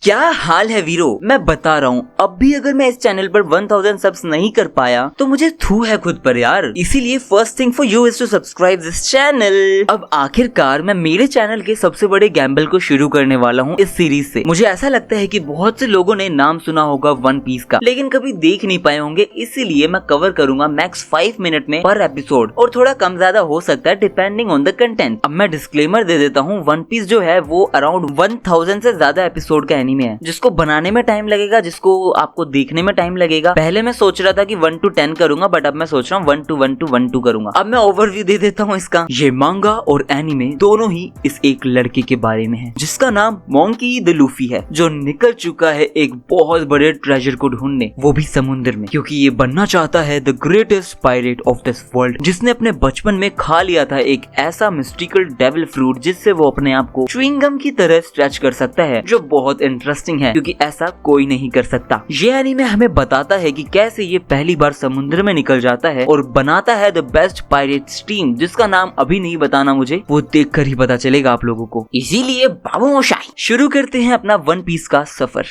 क्या हाल है वीरो। मैं बता रहा हूँ, अब भी अगर मैं इस चैनल पर 1000 सब्स नहीं कर पाया तो मुझे थू है खुद पर यार। इसीलिए first thing for you is to subscribe this channel. अब आखिरकार मैं मेरे चैनल के सबसे बड़े गैम्बल को शुरू करने वाला हूँ इस सीरीज से। मुझे ऐसा लगता है कि बहुत से लोगों ने नाम सुना होगा वन पीस का, लेकिन कभी देख नहीं पाए होंगे। इसीलिए मैं कवर करूंगा मैक्स 5 मिनट में पर एपिसोड, और थोड़ा कम ज्यादा हो सकता है डिपेंडिंग ऑन द कंटेंट। अब मैं डिस्क्लेमर दे देता हूँ, वन पीस जो है वो अराउंड 1000 से ज्यादा एपिसोड का एनीमे है, जिसको बनाने में टाइम लगेगा, जिसको आपको देखने में टाइम लगेगा। पहले मैं सोच रहा था कि 1 to 10 करूंगा, बट अब मैं सोच रहा हूँ 1 to 1 to 1 2 करूंगा। अब मैं ओवरव्यू दे देता हूँ इसका। ये मांगा और एनीमे दोनों ही इस एक लड़के के बारे में है जिसका नाम मोंकी द लूफी है, जो निकल चुका है एक बहुत बड़े ट्रेजर को ढूंढने, वो भी समुद्र में, क्योंकि ये बनना चाहता है the greatest pirate of this world, जिसने अपने बचपन में खा लिया था एक ऐसा मिस्टिकल डेविल फ्रूट जिससे वो अपने आप को च्युइंग गम की तरह स्ट्रेच कर सकता है, जो बहुत इंटरेस्टिंग है क्योंकि ऐसा कोई नहीं कर सकता। ये एनीमे हमें बताता है कि कैसे ये पहली बार समुद्र में निकल जाता है और बनाता है द बेस्ट पायरेट्स टीम, जिसका नाम अभी नहीं बताना मुझे, वो देखकर ही पता चलेगा आप लोगों को। इसीलिए बाबू मोशाई शुरू करते हैं अपना वन पीस का सफर।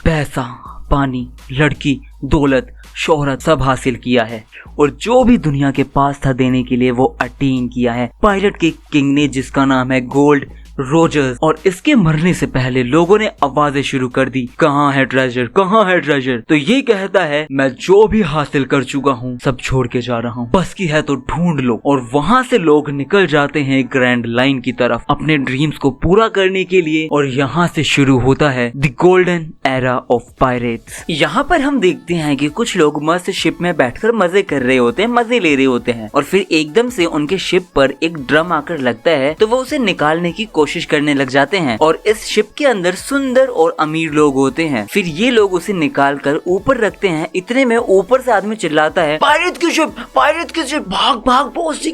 पैसा, पानी, लड़की, दौलत, शोहरत सब हासिल किया है, और जो भी दुनिया के पास था देने के लिए वो अटेन किया है पायलट के किंग ने, जिसका नाम है गोल्ड रोजर्स। और इसके मरने से पहले लोगों ने आवाजें शुरू कर दी, कहाँ है ट्रेजर, कहाँ है ट्रेजर। तो ये कहता है, मैं जो भी हासिल कर चुका हूँ सब छोड़ के जा रहा हूँ, बस की है तो ढूंढ लो। और वहाँ से लोग निकल जाते हैं ग्रैंड लाइन की तरफ अपने ड्रीम्स को पूरा करने के लिए, और यहाँ से शुरू होता है the golden era of pirates. यहाँ पर हम देखते हैं कि कुछ लोग मस्त शिप में बैठकर मजे कर रहे होते हैं, मजे ले रहे होते हैं, और फिर एकदम से उनके शिप पर एक ड्रम आकर लगता है, तो वो उसे निकालने की कोशिश करने लग जाते हैं। और इस शिप के अंदर सुंदर और अमीर लोग होते हैं। फिर ये लोग उसे निकाल कर ऊपर रखते हैं। इतने में ऊपर से आदमी चिल्लाता है, पायरेट की शिप, पायरेट की शिप, भाग भाग, पोस्टी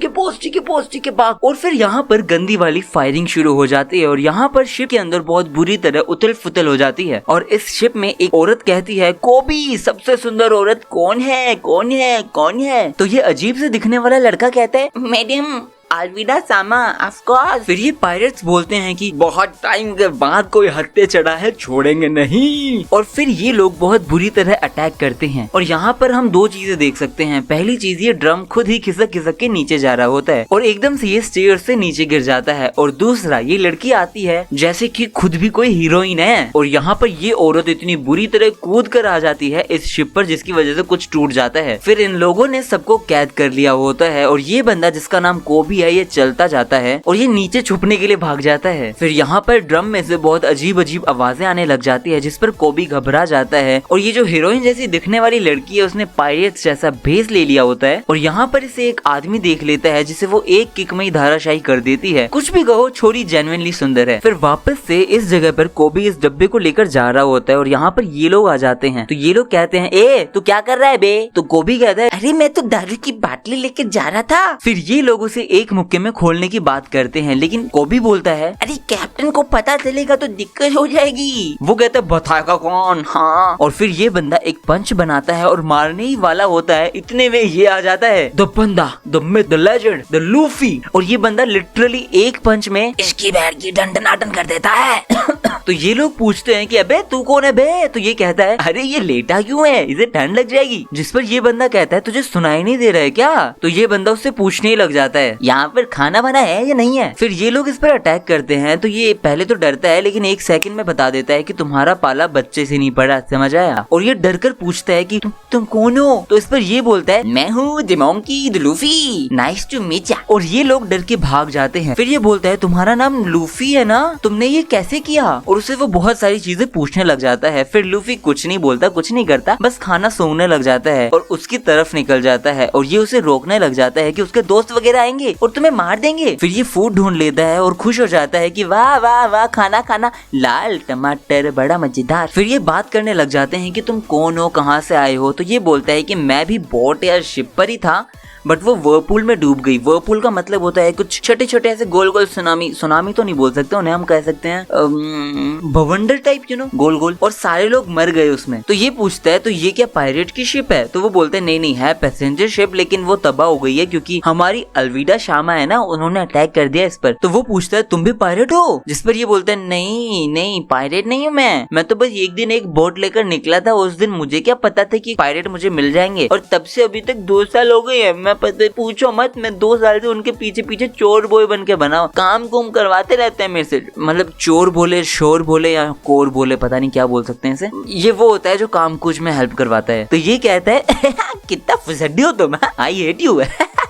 के भाग। और फिर यहाँ पर गंदी वाली फायरिंग शुरू हो जाती है, और यहाँ पर शिप के अंदर बहुत बुरी तरह उथल फुथल हो जाती है। और इस शिप में एक औरत कहती है, कोबी सबसे सुंदर औरत कौन है, कौन है, कौन है। तो ये अजीब से दिखने वाला लड़का कहता है, मैडम अलविदा सामा, ऑफ कोर्स। फिर ये पायरेट्स बोलते हैं कि बहुत टाइम के बाद कोई हत्या चढ़ा है, छोड़ेंगे नहीं। और फिर ये लोग बहुत बुरी तरह अटैक करते हैं। और यहाँ पर हम दो चीजें देख सकते हैं। पहली चीज, ये ड्रम खुद ही खिसक खिसक के नीचे जा रहा होता है और एकदम से ये स्टेयर से नीचे गिर जाता है। और दूसरा, ये लड़की आती है जैसे कि खुद भी कोई हीरोइन है, और यहाँ पर ये औरत इतनी बुरी तरह कूद कर आ जाती है इस शिप पर, जिसकी वजह से कुछ टूट जाता है। फिर इन लोगों ने सबको कैद कर लिया होता है, और ये बंदा जिसका नाम कोबी है, ये चलता जाता है और ये नीचे छुपने के लिए भाग जाता है। फिर यहाँ पर ड्रम में से बहुत अजीब अजीब आवाजें आने लग जाती है, जिस पर कोबी घबरा जाता है। और ये जो हीरोइन जैसी दिखने वाली लड़की है, उसने पायरेट्स जैसा भेस ले लिया होता है, और यहाँ पर इसे एक आदमी देख लेता है, जिसे वो एक किक में ही धाराशाही कर देती है। कुछ भी कहो, छोरी जेन्युइनली सुंदर है। फिर वापस से इस जगह पर कोबी इस डब्बे को लेकर जा रहा होता है, और यहाँ पर ये लोग आ जाते हैं। तो ये लोग कहते हैं, ए तू क्या कर रहा है बे। तो कोबी कहता है, अरे मैं तो दारू की बाटली लेकर जा रहा था। फिर ये लोग उसे एक मुक्के में खोलने की बात करते हैं, लेकिन कोबी बोलता है, अरे कैप्टन को पता चलेगा तो दिक्कत हो जाएगी। वो कहता है, बताएगा कौन। हाँ। और फिर ये बंदा एक पंच बनाता है और मारने ही वाला होता है, इतने में ये आ जाता है, द बंदा, the myth, the legend, the Luffy. और ये बंदा लिटरली एक पंच में इसकी बैठ की दंडनाटन कर देता है। तो ये लोग पूछते हैं कि अबे तू कौन है बे। तो ये कहता है, अरे ये लेटा क्यों है, इसे ठंड लग जाएगी। जिस पर ये बंदा कहता है, तुझे सुनाई नहीं दे रहा है क्या। तो ये बंदा उससे पूछने ही लग जाता है, यहाँ पर खाना बना है या नहीं है। फिर ये लोग इस पर अटैक करते हैं। तो ये पहले तो डरता है, लेकिन एक सेकंड में बता देता है कि तुम्हारा पाला बच्चे से नहीं पड़ा, समझ आया। और ये डर कर पूछता है कि तुम कौन हो। तो इस पर ये बोलता है, मैं हूँ the Monkey D Luffy, nice to meet you. और ये लोग डर के भाग जाते हैं। फिर ये बोलता है, तुम्हारा नाम लूफी है ना, तुमने ये कैसे किया। और उसे वो बहुत सारी चीजें पूछने लग जाता है। फिर लूफी कुछ नहीं बोलता, कुछ नहीं करता, बस खाना सूंघने लग जाता है और उसकी तरफ निकल जाता है। और ये उसे रोकने लग जाता है कि उसके दोस्त वगैरह आएंगे, और तुम्हें मार देंगे। फिर ये फूड ढूंढ लेता है और खुश हो जाता है कि वाह वाह वाह, खाना खाना, लाल टमाटर बड़ा मजेदार। फिर ये बात करने लग जाते हैं कि तुम कौन हो, कहाँ से आए हो। तो ये बोलता है कि मैं भी बोट या शिप पर ही था, बट वो वर्लपूल में डूब गई। वर्लपूल का मतलब होता है कुछ छोटे छोटे ऐसे गोल गोल सुनामी, सुनामी तो नहीं बोल सकते उन्हें, हम कह सकते हैं बवंडर टाइप, गोल गोल, और सारे लोग मर गए उसमें। तो ये पूछता है तो ये क्या पायरेट की शिप है? तो वो बोलते हैं नहीं नहीं है पैसेंजर शिप, लेकिन वो तबाह हो गई है क्योंकि हमारी अलविदा शामा है ना, उन्होंने अटैक कर दिया इस पर। तो वो पूछता है तुम भी पायरेट हो? जिस पर ये बोलते हैं नहीं नहीं पायरेट नहीं हूँ मैं तो बस एक दिन एक बोट लेकर निकला था, उस दिन मुझे क्या पता था कि पायरेट मुझे मिल जाएंगे, और तब से अभी तक 2 साल हो गए हैं। पूछो मत, मैं 2 साल से उनके पीछे पीछे चोर बॉय बन के बना, काम कुम करवाते रहते हैं मेरे से। मतलब चोर बोले, शोर बोले या कोर बोले, पता नहीं क्या बोल सकते हैं इसे। ये वो होता है जो काम कुछ में हेल्प करवाता है। तो ये कहता है कितना फुसड्डी हो तुम, आई हेट यू।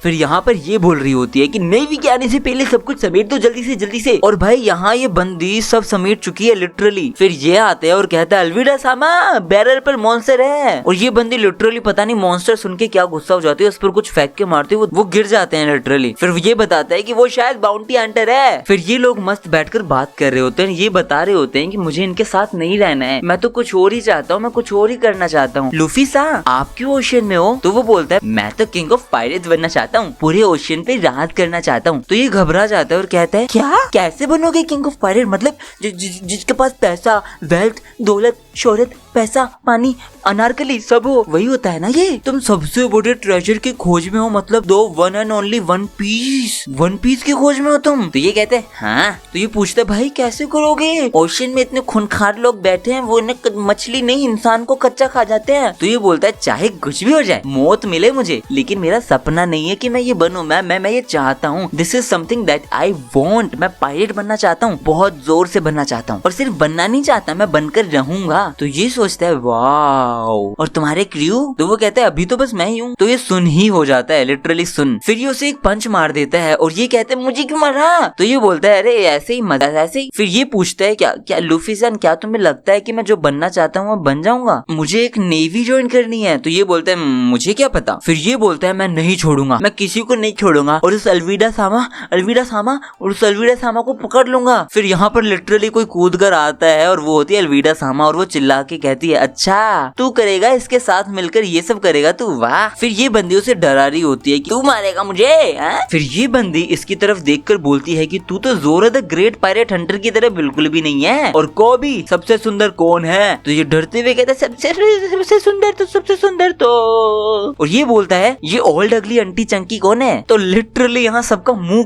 फिर यहाँ पर ये बोल रही होती है कि नेवी के आने से पहले सब कुछ समेट दो जल्दी से। और भाई यहाँ ये बंदी सब समेट चुकी है लिटरली। फिर ये आते हैं और कहता है अलविदा सामा, बैरल पर मॉन्स्टर है। और ये बंदी लिटरली पता नहीं मॉन्स्टर सुन के क्या गुस्सा हो जाती है, उस पर कुछ फेंक के मारती है, वो गिर जाते हैं लिटरली। फिर ये बताता है कि वो शायद बाउंटी हंटर है। फिर ये लोग मस्त बैठकर बात कर रहे होते हैं, ये बता रहे होते हैं कि मुझे इनके साथ नहीं रहना है, मैं तो कुछ और ही चाहता हूँ, मैं कुछ और ही करना चाहता हूँ। लूफी सा आप क्यों ओशियन में हो? तो वो बोलता है मैं तो किंग ऑफ पायरेट्स बनना चाहता हूँ, पूरे ओशियन पे राज करना चाहता हूँ। तो ये घबरा जाता है और कहता है क्या, कैसे बनोगे किंग ऑफ पायरेट? मतलब जिसके पास पैसा, वेल्थ, दौलत, शोहरत, पैसा, पानी, अनारकली सब हो, वही होता है ना ये। तुम सबसे बड़े ट्रेजर की खोज में हो, मतलब दो one and only One Piece की खोज में हो तुम। तो ये कहते हैं हाँ। तो ये पूछता है भाई कैसे करोगे, ओशन में इतने खूंखार लोग बैठे हैं, वो मछली नहीं इंसान को कच्चा खा जाते हैं। तो ये बोलता है चाहे कुछ भी हो जाए, मौत मिले मुझे, लेकिन मेरा सपना नहीं है कि मैं ये बनूं, मैं ये चाहता हूँ, this is something that I want, मैं पायरेट बनना चाहता हूँ, बहुत जोर से बनना चाहता हूँ, और सिर्फ बनना नहीं चाहता, मैं बनकर रहूंगा। तो ये सोचता है वाओ, और तुम्हारे क्रू? तो वो कहता है अभी तो बस मैं ही हूँ। तो ये सुन ही हो जाता है, लिटरली सुन। फिर ये उसे एक पंच मार देता है और ये कहते हैं मुझे क्यों मारा? तो ये बोलता है अरे ऐसे ही मजा, ऐसे ही। फिर ये पूछता है क्या लूफी सन, क्या तुम्हें लगता है कि मैं जो बनना चाहता हूँ वो बन जाऊंगा? मुझे एक नेवी ज्वाइन करनी है। तो ये बोलता है मुझे क्या पता। फिर ये बोलता है मैं नहीं छोड़ूंगा, मैं किसी को नहीं छोड़ूंगा, और उस अलविदा सामा को पकड़ लूंगा। फिर यहाँ पर लिटरली कोई कूद कर आता है और वो होती है अलविदा सामा, और वो चिल्ला के कहती है अच्छा तू करेगा, इसके साथ मिलकर ये सब करेगा तू, वाह। फिर ये बंदी उसे डरा रही होती है कि तू मारेगा मुझे, हा? फिर ये बंदी इसकी तरफ देखकर बोलती है कि तू तो ज़ोरो द ग्रेट पायरेट हंटर की तरह बिल्कुल भी नहीं है, और कोबी सबसे सुंदर कौन है? तो ये डरते हुए कहता है सबसे सुंदर तो। और ये बोलता है ये ओल्ड अगली अंटी चंकी कौन है? तो लिटरली यहाँ सबका मुंह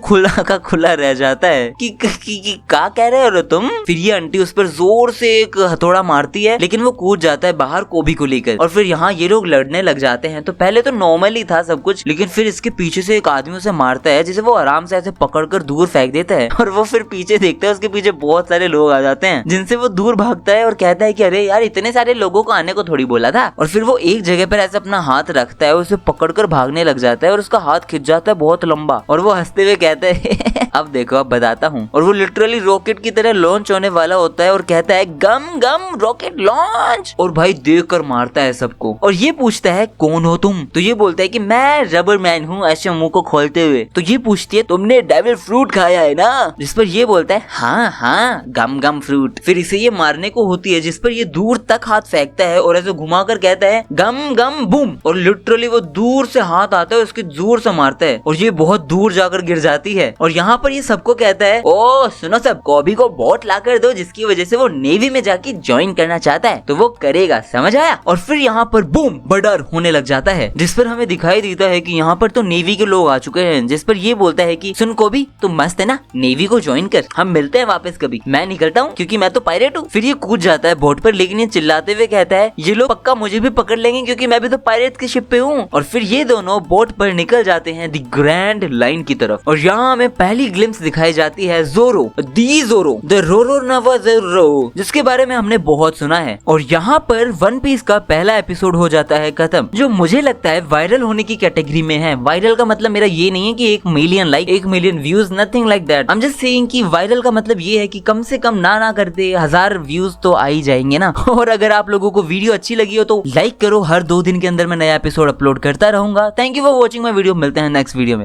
खुला रह जाता है कि क्या कह रहे हो तुम? फिर ये आंटी उस पर जोर से एक हथौड़ा मारती है, लेकिन वो कूद जाता है बाहर कोबी को लेकर। और फिर यहाँ ये लोग लड़ने लग जाते हैं। तो पहले तो नॉर्मल ही था सब कुछ, लेकिन फिर इसके पीछे से एक आदमी उसे मारता है, जिसे वो आराम से ऐसे पकड़कर दूर फेंक देता है। और वो फिर पीछे देखता है, उसके पीछे बहुत सारे लोग आ जाते हैं, जिनसे वो दूर भागता है और कहता है कि अरे यार इतने सारे लोगों को आने को थोड़ी बोला था। और फिर वो एक जगह पर ऐसे अपना हाथ रखता है, उसे पकड़कर भागने लग जाता है, और उसका हाथ खिंच जाता है बहुत लंबा, और वो हंसते हुए कहता है अब देखो अब बताता हूँ। और वो लिटरली रॉकेट की तरह लॉन्च होने वाला होता है और कहता है गम गम रॉकेट लॉन्च, और भाई देख कर मारता है सबको। और ये पूछता है कौन हो तुम? तो ये बोलता है कि मैं रबर मैन हूँ, ऐसे मुंह को खोलते हुए। तो ये पूछती है तुमने डेविल फ्रूट खाया है ना? जिस पर ये बोलता है हाँ गम गम फ्रूट। फिर इसे ये मारने को होती है, जिस पर ये दूर तक हाथ फेंकता है और ऐसे घुमाकर कहता है गम गम बूम, और लिटरली वो दूर से हाथ आता है, उसके जोर से मारता है और ये बहुत दूर जाकर गिर जाती है। और यहाँ पर ये सबको कहता है ओ सुनो सब, कॉबी को बोट ला कर दो, जिसकी वजह से वो नेवी में जाके ज्वाइन करना चाहता है, तो वो करेगा, समझ आया? और फिर यहाँ पर बूम बर्डर होने लग जाता है, जिस पर हमें दिखाई देता है कि यहाँ पर तो नेवी के लोग आ चुके हैं। जिस पर ये बोलता है कि सुन कॉबी तुम मस्त है ना, नेवी को ज्वाइन कर, हम मिलते हैं वापस कभी, मैं निकलता हूँ क्योंकि मैं तो पायरेट हूँ। फिर ये कूद जाता है बोट पर, लेकिन ये चिल्लाते हुए कहता है ये लोग पक्का मुझे भी पकड़ लेंगे क्योंकि मैं भी तो पायरेट की शिप पे हूँ। और फिर ये दोनों बोट पर निकल जाते हैं द ग्रैंड लाइन की तरफ। और यहाँ हमें पहली ग्लिम्स दिखाई जाती है ज़ोरो द रोरो नवा ज़ोरो, जिसके बारे में हमने बहुत सुना है। और यहाँ पर वन पीस का पहला एपिसोड हो जाता है खत्म, जो मुझे लगता है वायरल होने की कैटेगरी में है। वायरल का मतलब मेरा ये नहीं है कि 1 million like, 1 million views, nothing like that. I am just saying कि वायरल का मतलब ये है कि कम से कम ना करते 1000 व्यूज तो आ ही जाएंगे ना। और अगर आप लोगों को वीडियो अच्छी लगी हो तो लाइक करो, हर 2 दिन के अंदर मैं नया एपिसोड अपलोड करता रहूंगा। Thank you for watching my video, मिलते हैं नेक्स्ट वीडियो में।